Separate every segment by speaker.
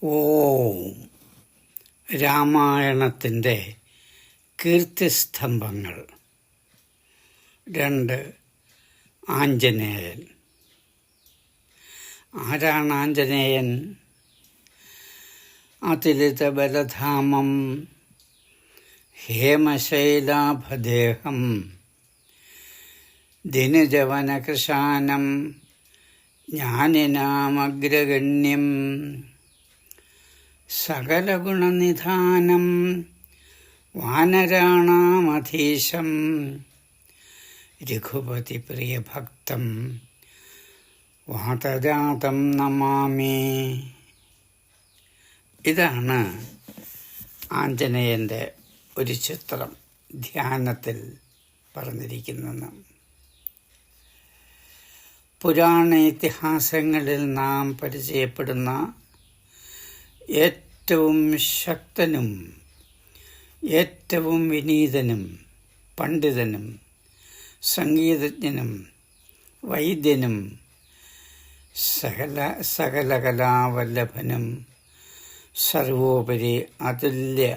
Speaker 1: ഓം രാമായണത്തിൻ്റെ കീർത്തിസ്തംഭങ്ങൾ. 2. ആഞ്ജനേയൻ. ആരാണ് ആഞ്ജനേയൻ? അതിലിതബലധാമം ഹേമശൈലാഭദേഹം ദിനജവനകൃശാനം ജ്ഞാനിനാമഗ്രഗണ്യം സകലഗുണനിധാനം വാനരാണാമധീശം രഘുപതിപ്രിയഭക്തം വാതജാതം നമാമി. ഇതാണ് ആഞ്ജനേയൻ്റെ ഒരു ചിത്രം ധ്യാനത്തിൽ പറഞ്ഞിരിക്കുന്നത്. പുരാണ ഇതിഹാസങ്ങളിൽ നാം പരിചയപ്പെടുന്ന ഏറ്റവും ശക്തനും ഏറ്റവും വിനീതനും പണ്ഡിതനും സംഗീതജ്ഞനും വൈദ്യനും സകലകലാവല്ലഭനും സർവോപരി അതുല്യ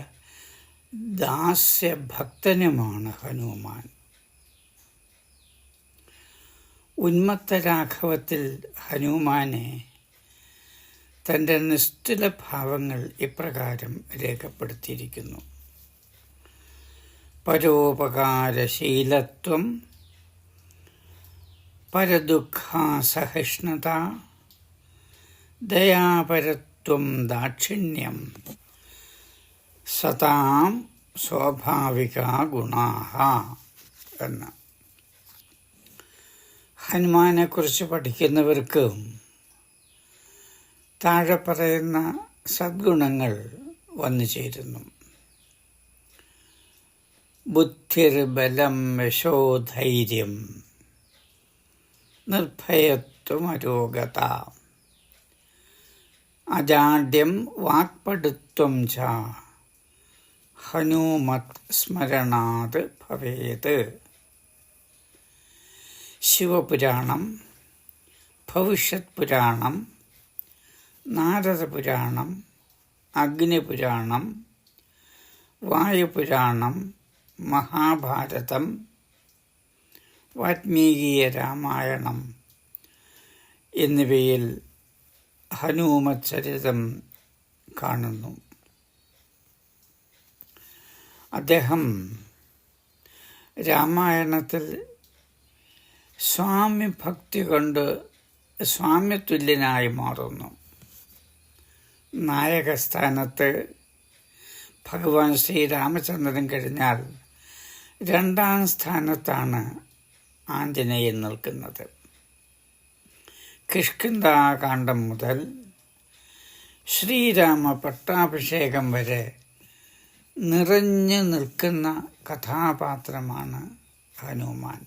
Speaker 1: ദാസ്യഭക്തനുമാണ് ഹനുമാൻ. ഉന്മത്തരാഘവത്തിൽ ഹനുമാനെ തൻ്റെ നിശ്ചല ഭാവങ്ങൾ ഇപ്രകാരം രേഖപ്പെടുത്തിയിരിക്കുന്നു. പരോപകാരശീലത്വം, പരദുഃഖാസഹിഷ്ണുത, ദയാപരത്വം, ദാക്ഷിണ്യം, സതാം സ്വാഭാവിക ഗുണാഹ എന്ന്. ഹനുമാനെക്കുറിച്ച് പഠിക്കുന്നവർക്ക് താഴെ പറയുന്ന സദ്ഗുണങ്ങൾ വന്നു ചേരുന്നു. ബുദ്ധിർബലം യശോധൈര്യം, നിർഭയത്വം, അരോഗത, അജാഡ്യം, വാക്പടുത്വം ച ഹനുമത് സ്മരണാത് ഭവേത്. ശിവപുരാണം, ഭവിഷ്യത് പുരാണം, നാരദപുരാണം, അഗ്നിപുരാണം, വായുപുരാണം, മഹാഭാരതം, വാൽമീകീയ രാമായണം എന്നിവയിൽ ഹനുമത് ചരിതം കാണുന്നു. അദ്ദേഹം രാമായണത്തിൽ സ്വാമിഭക്തി കൊണ്ട് സ്വാമിതുല്യനായി മാറുന്നു. നായകസ്ഥാനത്ത് ഭഗവാൻ ശ്രീരാമചന്ദ്രൻ കഴിഞ്ഞാൽ 2ാം സ്ഥാനത്താണ് ആഞ്ജനേയൻ നിൽക്കുന്നത്. കിഷ്കിന്ധാകാന്ഡം മുതൽ ശ്രീരാമ പട്ടാഭിഷേകം വരെ നിറഞ്ഞു നിൽക്കുന്ന കഥാപാത്രമാണ് ഹനുമാൻ.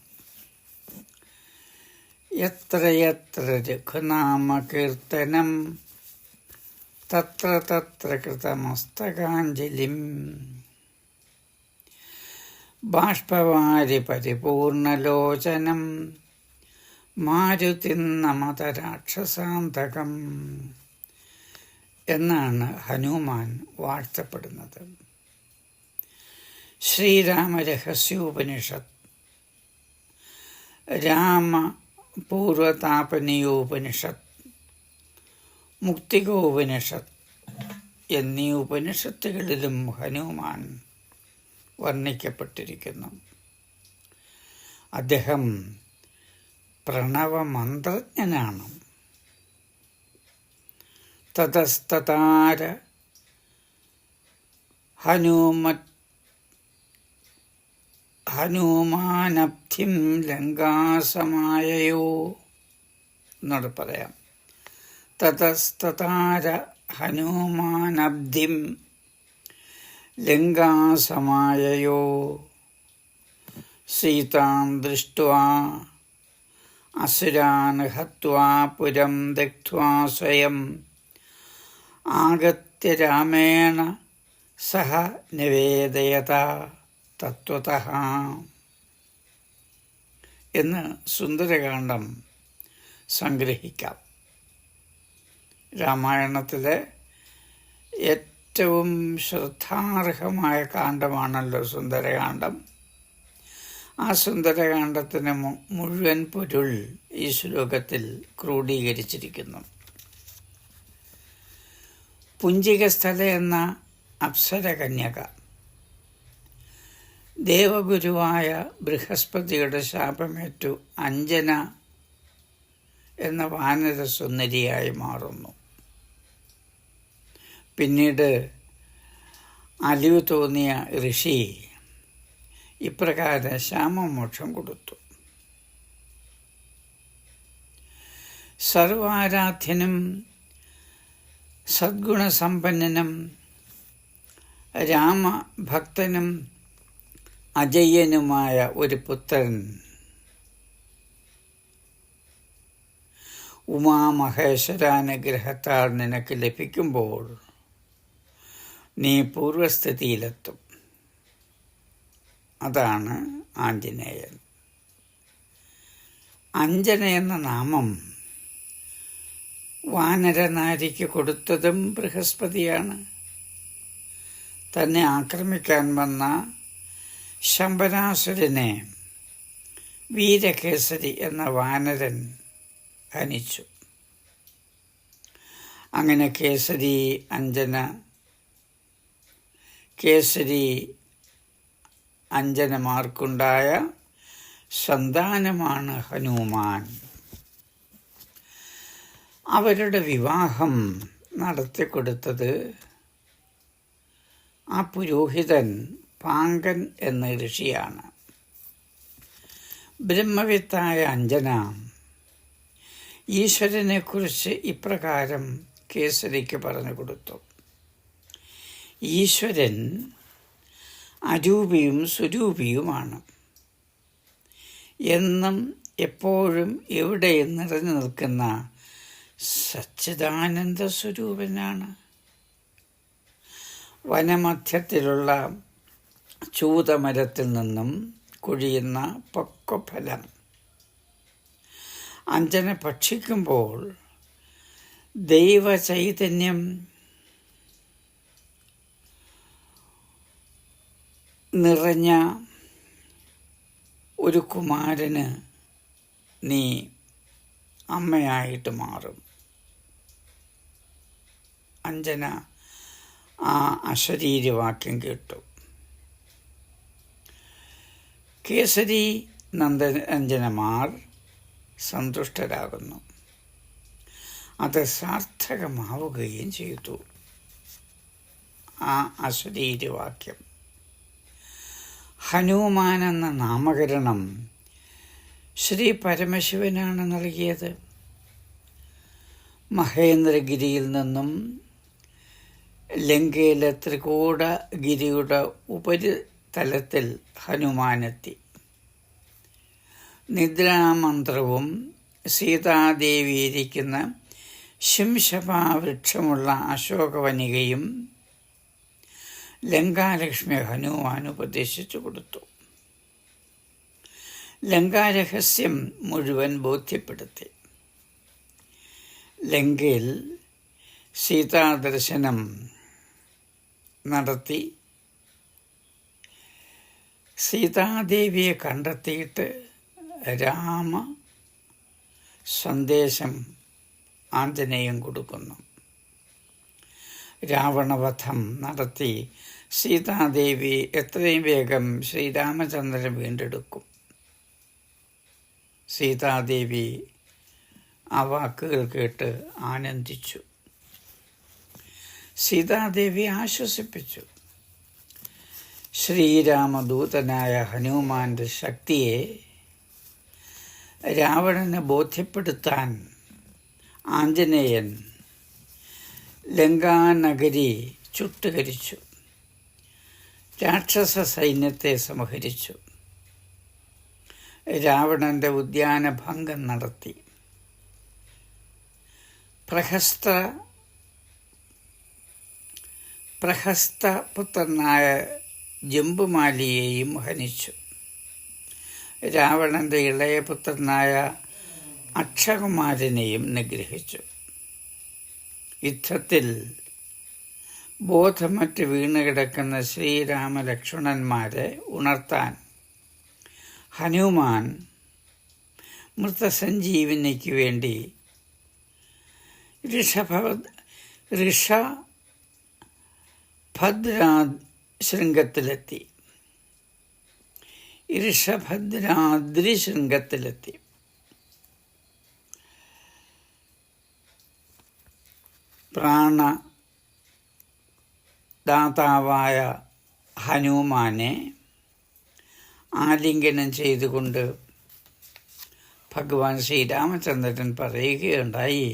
Speaker 1: യത്ര യത്ര രഘുനാമകീർത്തനം തത്ര തത്ര കൃതമസ്തകാഞ്ജലിം ബാഷ്പവാരി പരിപൂർണലോചനം മാരുതിം നമത രാക്ഷസാന്തകം എന്നാണ് ഹനുമാൻ വാഴ്ത്തപ്പെടുന്നത്. ശ്രീരാമരഹസ്യോപനിഷത്ത്, രാമപൂർവതാപനീയോപനിഷത്ത്, മുക്തികോപനിഷത്ത് എന്നീ ഉപനിഷത്തുകളിലും ഹനുമാൻ വർണ്ണിക്കപ്പെട്ടിരിക്കുന്നു. അദ്ദേഹം പ്രണവമന്ത്രജ്ഞനാണ്. തതസ്തതാര ഹനുമാനബ്ധിം ലങ്കാസമായയോ എന്നോട് പറയാം. തതസ്തതാര ഹനുമാനബ്ധിം ലങ്കാസമായയോ സീതാം ദൃഷ്ട്വാ അസുരാൻ ഹത്വാ പുരം ദഗ്ധ്വാ സ്വയം ആഗത്യ രാമേണ സഹ നിവേദയത തത്വതഃ എന്ന് സുന്ദരകാന്ഡം സംഗ്രഹിക്കാം. രാമായണത്തിലെ ഏറ്റവും ശ്രദ്ധാർഹമായ കാണ്ഡമാണല്ലോ സുന്ദരകാന്ഡം. ആ സുന്ദരകാന്ഡത്തിന് മുഴുവൻ പൊരുൾ ഈ ശ്ലോകത്തിൽ ക്രോഡീകരിച്ചിരിക്കുന്നു. പുഞ്ചികസ്ഥല എന്ന അപ്സരകന്യക ദേവഗുരുവായ ബൃഹസ്പതിയുടെ ശാപമേറ്റു അഞ്ജന എന്ന വാനരസുന്ദരിയായി മാറുന്നു. പിന്നീട് അലിവ് തോന്നിയ ഋഷി ഇപ്രകാരം ശാമമോക്ഷം കൊടുത്തു. സർവാരാധ്യനും സദ്ഗുണസമ്പന്നനും രാമഭക്തനും അജയ്യനുമായ ഒരു പുത്രൻ ഉമാമഹേശ്വരാനുഗ്രഹത്താൽ നിനക്ക് ലഭിക്കുമ്പോൾ നീ പൂർവസ്ഥിതിയിലെത്തും. അതാണ് ആഞ്ജനേയൻ. അഞ്ജന എന്ന നാമം വാനരനാരിക്ക് കൊടുത്തതും ബൃഹസ്പതിയാണ്. തന്നെ ആക്രമിക്കാൻ വന്ന ശമ്പരാസുരനെ വീരകേസരി എന്ന വാനരൻ ഹനിച്ചു. അങ്ങനെ കേസരി അഞ്ജനമാർക്കുണ്ടായ സന്താനമാണ് ഹനുമാൻ. അവരുടെ വിവാഹം നടത്തിക്കൊടുത്തത് ആ പുരോഹിതൻ പാങ്കൻ എന്ന ഋഷിയാണ്. ബ്രഹ്മവിത്തായ അഞ്ജന ഈശ്വരനെക്കുറിച്ച് ഇപ്രകാരം കേസരിക്ക് പറഞ്ഞു കൊടുത്തു. ഈശ്വരൻ അരൂപിയും സ്വരൂപിയുമാണ്. എന്നും എപ്പോഴും എവിടെയും നിറഞ്ഞു നിൽക്കുന്ന സച്ചിദാനന്ദ സ്വരൂപനാണ്. വനമധ്യത്തിലുള്ള ചൂതമരത്തിൽ നിന്നും കൊഴിയുന്ന പൊക്കഫലം അഞ്ജന ഭക്ഷിക്കുമ്പോൾ ദൈവചൈതന്യം നിറഞ്ഞ ഒരു കുമാരന് നീ അമ്മയായിട്ട് മാറും. അഞ്ജന ആ അശരീരവാക്യം കേട്ടു. കേസരി അഞ്ജനമാർ സന്തുഷ്ടരാകുന്നു. അത് സാർത്ഥകമാവുകയും ചെയ്തു. ആ അശരീരവാക്യം ഹനുമാൻ എന്ന നാമകരണം ശ്രീ പരമശിവനാണ് നൽകിയത്. മഹേന്ദ്രഗിരിയിൽ നിന്നും ലങ്കയിലെ ത്രികൂടഗിരിയുടെ ഉപരിതലത്തിൽ ഹനുമാനെത്തി. നിദ്രാമന്ത്രവും സീതാദേവി ഇരിക്കുന്ന ശിംശപാവൃക്ഷമുള്ള അശോകവനികയും ലങ്കാലക്ഷ്മി ഹനുമാൻ ഉപദേശിച്ചു കൊടുത്തു. ലങ്കാരഹസ്യം മുഴുവൻ ബോധ്യപ്പെടുത്തി. ലങ്കയിൽ സീതാദർശനം നടത്തി സീതാദേവിയെ കണ്ടെത്തിയിട്ട് രാമ സന്ദേശം ആഞ്ജനേയൻ കൊടുക്കുന്നു. രാവണവധം നടത്തി സീതാദേവി എത്രയും വേഗം ശ്രീരാമചന്ദ്രൻ വീണ്ടെടുക്കും. സീതാദേവി ആ വാക്കുകൾ കേട്ട് ആനന്ദിച്ചു. സീതാദേവി ആശ്വസിപ്പിച്ചു. ശ്രീരാമദൂതനായ ഹനുമാന്റെ ശക്തിയെ രാവണനെ ബോധ്യപ്പെടുത്താൻ ആഞ്ജനേയൻ ലങ്കാനഗരി ചുട്ടുകരിച്ചു. രാക്ഷസ സൈന്യത്തെ സംഹരിച്ചു. രാവണന്റെ ഉദ്യാനഭംഗം നടത്തി. പ്രഹസ്തപുത്രനായ ജംബുമാലിയെയും ഹനിച്ചു. രാവണന്റെ ഇളയ പുത്രനായ അക്ഷകുമാരനെയും നിഗ്രഹിച്ചു. യുദ്ധത്തിൽ ബോധമറ്റ് വീണുകിടക്കുന്ന ശ്രീരാമലക്ഷ്മണന്മാരെ ഉണർത്താൻ ഹനുമാൻ മൃതസഞ്ജീവനിക്ക് വേണ്ടി ഋഷഭദ്രാദ്രി ശൃംഗത്തിലെത്തി. പ്രാണദാതാവായ ഹനുമാനെ ആലിംഗനം ചെയ്തുകൊണ്ട് ഭഗവാൻ ശ്രീരാമചന്ദ്രൻ പറയുകയുണ്ടായി,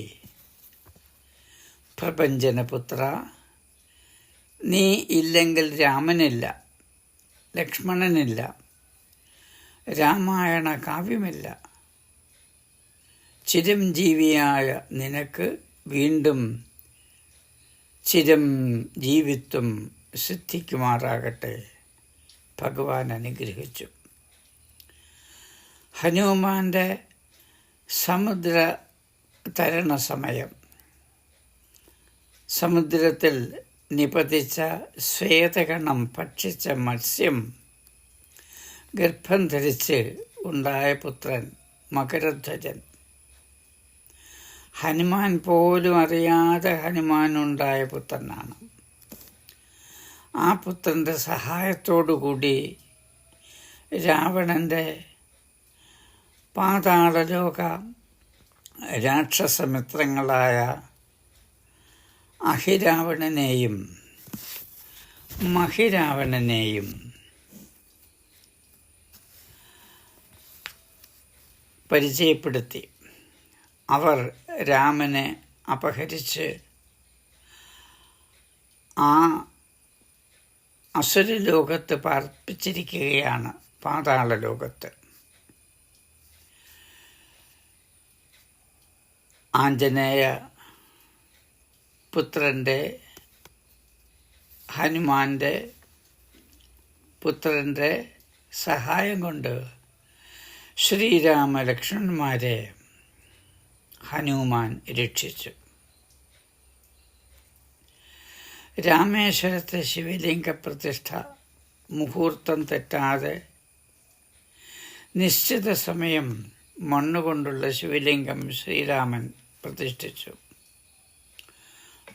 Speaker 1: പ്രപഞ്ചനപുത്ര, നീ ഇല്ലെങ്കിൽ രാമനില്ല, ലക്ഷ്മണനില്ല, രാമായണ കാവ്യമില്ല. ചിരഞ്ജീവിയായ നിനക്ക് വീണ്ടും ജീവിത്വം സിദ്ധിക്കുമാറാകട്ടെ. ഭഗവാൻ അനുഗ്രഹിച്ചു. ഹനുമാന്റെ സമുദ്ര തരണ സമയം സമുദ്രത്തിൽ നിപതിച്ച ശ്വേതകണം ഭക്ഷിച്ച മത്സ്യം ഗർഭം ധരിച്ച് ഉണ്ടായ പുത്രൻ മകരധ്വജൻ. ഹനുമാൻ പോലും അറിയാതെ ഹനുമാനുണ്ടായ പുത്രനാണ്. ആ പുത്രൻ്റെ സഹായത്തോടുകൂടി രാവണൻ്റെ പാതാളലോക രാക്ഷസമിത്രങ്ങളായ അഹിരാവണനെയും മഹിരാവണനെയും പരിചയപ്പെടുത്തി. അവർ രാമനെ അപഹരിച്ച് ആ അസുരലോകത്ത് പാർപ്പിച്ചിരിക്കുകയാണ്, പാതാളലോകത്ത്. ആഞ്ജനേയ ഹനുമാന്റെ പുത്രൻ്റെ സഹായം കൊണ്ട് ശ്രീരാമലക്ഷ്മണന്മാരെ ഹനുമാൻ രക്ഷിച്ചു. രാമേശ്വരത്തെ ശിവലിംഗ പ്രതിഷ്ഠ മുഹൂർത്തം തെറ്റാതെ നിശ്ചിത സമയം മണ്ണുകൊണ്ടുള്ള ശിവലിംഗം ശ്രീരാമൻ പ്രതിഷ്ഠിച്ചു.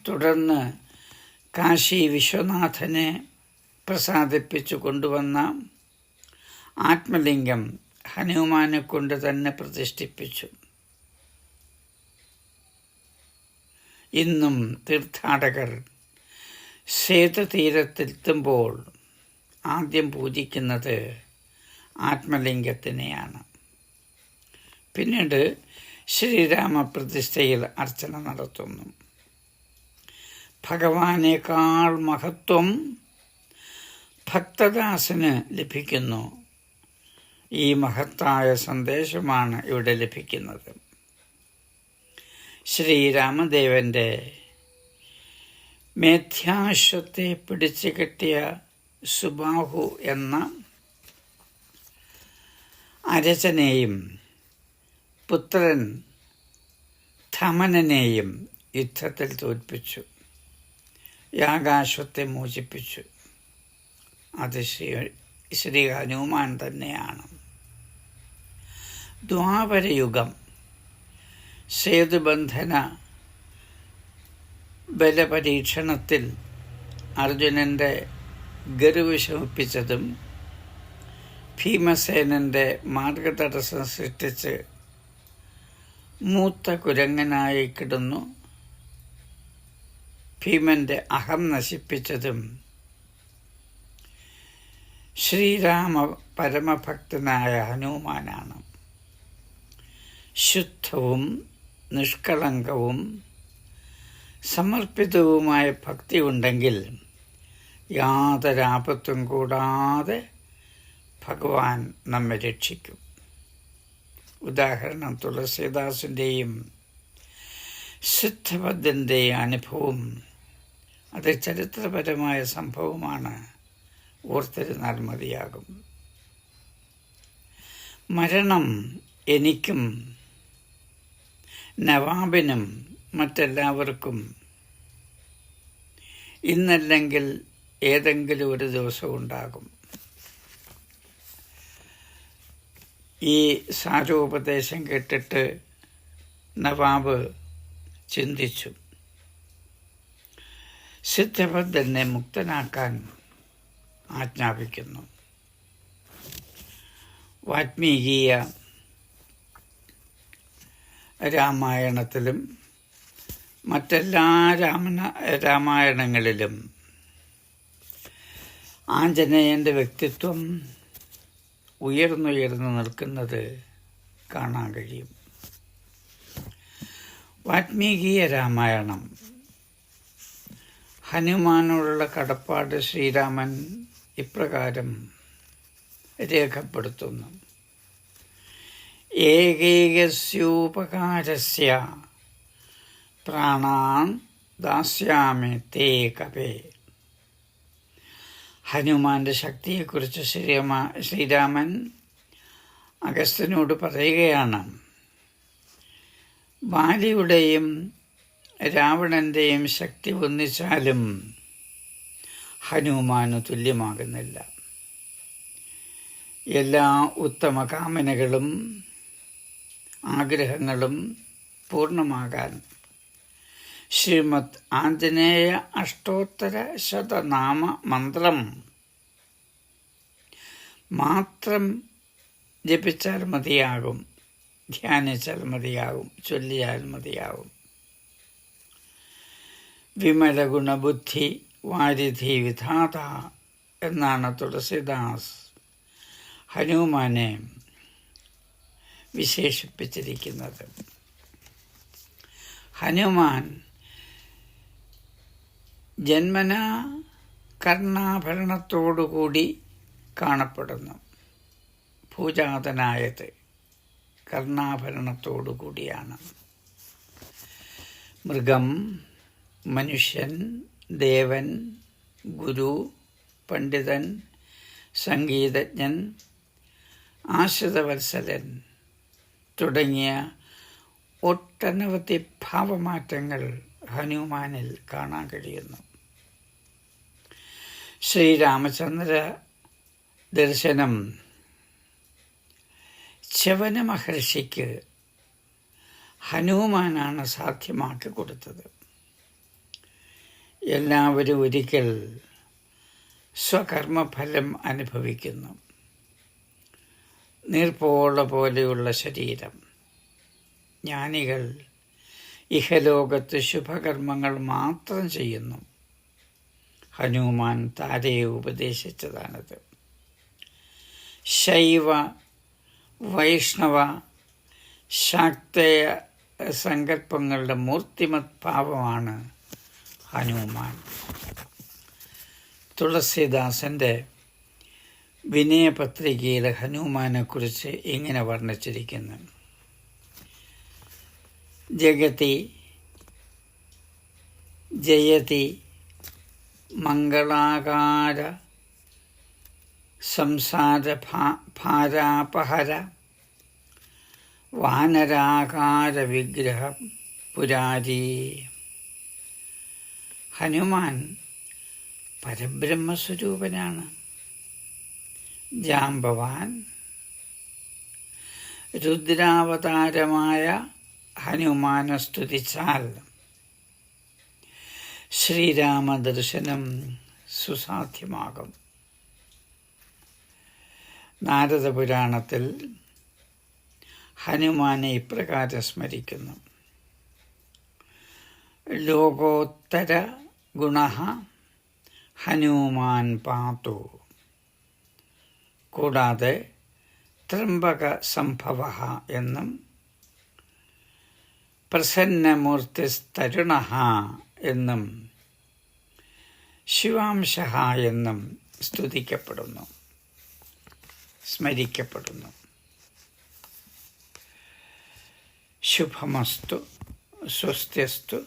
Speaker 1: തുടർന്ന് കാശി വിശ്വനാഥനെ പ്രസാദിപ്പിച്ചു കൊണ്ടുവന്ന ആത്മലിംഗം ഹനുമാനെ കൊണ്ട് തന്നെ പ്രതിഷ്ഠിപ്പിച്ചു. ഇന്നും തീർത്ഥാടകർ സേതുതീരത്തെത്തുമ്പോൾ ആദ്യം പൂജിക്കുന്നത് ആത്മലിംഗത്തിനെയാണ്. പിന്നീട് ശ്രീരാമപ്രതിഷ്ഠയിൽ അർച്ചന നടത്തുന്നു. ഭഗവാനേക്കാൾ മഹത്വം ഭക്തദാസന് ലഭിക്കുന്നു. ഈ മഹത്തായ സന്ദേശമാണ് ഇവിടെ ലഭിക്കുന്നത്. ശ്രീരാമദേവന്റെ മേധ്യാശ്വത്തെ പിടിച്ചു കെട്ടിയ സുബാഹു എന്ന അരചനെയും പുത്രൻ ധമനനെയും യുദ്ധത്തിൽ തോൽപ്പിച്ചു. യാഗാശ്വത്തെ മോചിപ്പിച്ചു. അത് ശ്രീ ഹനുമാൻ തന്നെയാണ്. ദ്വാപരയുഗം സേതുബന്ധന ബലപരീക്ഷണത്തിൽ അർജുനൻ്റെ ഗർവ് ശമിപ്പിച്ചതും ഭീമസേനൻ്റെ മാർഗതടസ്സം സൃഷ്ടിച്ച് മൂത്ത കുരങ്ങനായി കിടന്നു ഭീമന്റെ അഹം നശിപ്പിച്ചതും ശ്രീരാമ പരമഭക്തനായ ഹനുമാനാണ്. ശുദ്ധവും നിഷ്കളങ്കവും സമർപ്പിതവുമായ ഭക്തി ഉണ്ടെങ്കിൽ യാതൊരാപത്തും കൂടാതെ ഭഗവാൻ നമ്മെ രക്ഷിക്കും. ഉദാഹരണം തുളസീദാസിൻ്റെയും സിദ്ധഭദ്രൻ്റെയും അനുഭവം. അത് ചരിത്രപരമായ സംഭവമാണ്, ഓർത്തിരുന്നാൽ മതിയാകും. മരണം എനിക്കും നവാബിനും മറ്റെല്ലാവർക്കും ഇന്നല്ലെങ്കിൽ ഏതെങ്കിലും ഒരു ദിവസം ഉണ്ടാകും. ഈ സാരോപദേശം കേട്ടിട്ട് നവാബ് ചിന്തിച്ചു. സിദ്ധഭദ്രനെ മുക്തനാക്കാൻ ആജ്ഞാപിക്കുന്നു. വാൽമീകീയ രാമായണത്തിലും മറ്റെല്ലാ രാമായണങ്ങളിലും ആഞ്ജനേയൻ്റെ വ്യക്തിത്വം ഉയർന്നുയർന്നു നിൽക്കുന്നത് കാണാൻ കഴിയും. വാൽമീകീയ രാമായണം ഹനുമാനോടുള്ള കടപ്പാട് ശ്രീരാമൻ ഇപ്രകാരം രേഖപ്പെടുത്തുന്നു. ഏകൈകസ്യോപകാരസ്യ പ്രാണാൻ ദാസ്യാമി തേ കപേ. ഹനുമാന്റെ ശക്തിയെക്കുറിച്ച് ശ്രീരാമൻ അഗസ്ത്യനോട് പറയുകയാണ്. ബാലിയുടെയും രാവണൻ്റെയും ശക്തി ഒന്നിച്ചാലും ഹനുമാന് തുല്യമാകുന്നില്ല. എല്ലാ ഉത്തമ കാമനകളും ആഗ്രഹങ്ങളും പൂർണ്ണമാകാൻ ശ്രീമദ് ആഞ്ജനേയ അഷ്ടോത്തര ശതനാമ മന്ത്രം മാത്രം ജപിച്ചാൽ മതിയാകും, ധ്യാനിച്ചാൽ മതിയാകും, ചൊല്ലിയാൽ മതിയാകും. വിമല ഗുണബുദ്ധി വാരിധി വിധാത എന്നാണ് തുളസിദാസ് ഹനുമാനെ വിശേഷിപ്പിച്ചിരിക്കുന്നത്. ഹനുമാൻ ജന്മനാ കർണാഭരണത്തോടുകൂടി കാണപ്പെടുന്നു. ഭൂജാതനായത് കർണാഭരണത്തോടുകൂടിയാണ്. മൃഗം, മനുഷ്യൻ, ദേവൻ, ഗുരു, പണ്ഡിതൻ, സംഗീതജ്ഞൻ, ആശ്രിതവത്സലൻ തുടങ്ങിയ ഒട്ടനവധി ഭാവമാറ്റങ്ങൾ ഹനുമാനിൽ കാണാൻ കഴിയുന്നു. ശ്രീരാമചന്ദ്ര ദർശനം ച്യവന മഹർഷിക്ക് ഹനുമാനാണ് സാധ്യമാക്കി കൊടുത്തത്. എല്ലാവരും ഒരിക്കൽ സ്വകർമ്മഫലം അനുഭവിക്കുന്നു. നീർപ്പോള പോലെയുള്ള ശരീരം. ജ്ഞാനികൾ ഇഹലോകത്ത് ശുഭകർമ്മങ്ങൾ മാത്രം ചെയ്യുന്നു. ഹനുമാൻ താരയെ ഉപദേശിച്ചതാണിത്. ശൈവ, വൈഷ്ണവ, ശാക്തേയ സങ്കല്പങ്ങളുടെ മൂർത്തിമത് ഭാവമാണ് ഹനുമാൻ. തുളസിദാസൻ്റെ വിനയപത്രികയിൽ ഹനുമാനെക്കുറിച്ച് ഇങ്ങനെ വർണ്ണിച്ചിരിക്കുന്നു. ജഗതി ജയതി മംഗളാകാര സംസാര ഭാരാപഹര വാനരാകാര വിഗ്രഹ പുരാരി. ഹനുമാൻ പരബ്രഹ്മസ്വരൂപനാണ്. ജാംബവാൻ രുദ്രാവതാരമായ ഹനുമാനെ സ്തുതിച്ചാൽ ശ്രീരാമദർശനം സുസാധ്യമാകും. നാരദപുരാണത്തിൽ ഹനുമാനെ ഇപ്രകാരം സ്മരിക്കുന്നു. ലോകോത്തര ഗുണഃ ഹനുമാൻ പാതു. കൂടാതെ ത്രംബക സംഭവഃ എന്നും പ്രസന്നമൂർത്തിസ്തരുണഃ എന്നും ശിവാംശഃ എന്നും സ്തുതിക്കപ്പെടുന്നു, സ്മരിക്കപ്പെടുന്നു. ശുഭമസ്തു, സ്വസ്ത്യസ്തു,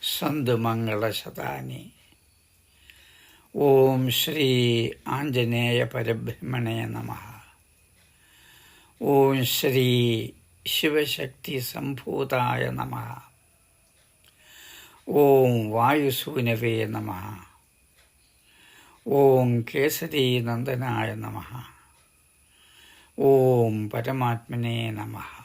Speaker 1: സന്തു മംഗളശതാനി. ഓം ശ്രീ ആഞ്ജനേയ പരബ്രഹ്മണേ നമഃ. ഓം ശ്രീ ശിവശക്തി സംഭൂതായ നമഃ. ഓം വായുസൂനവേ നമഃ. ഓം കേസരീനന്ദനായ നമഃ. ഓം പരമാത്മനേ നമഃ.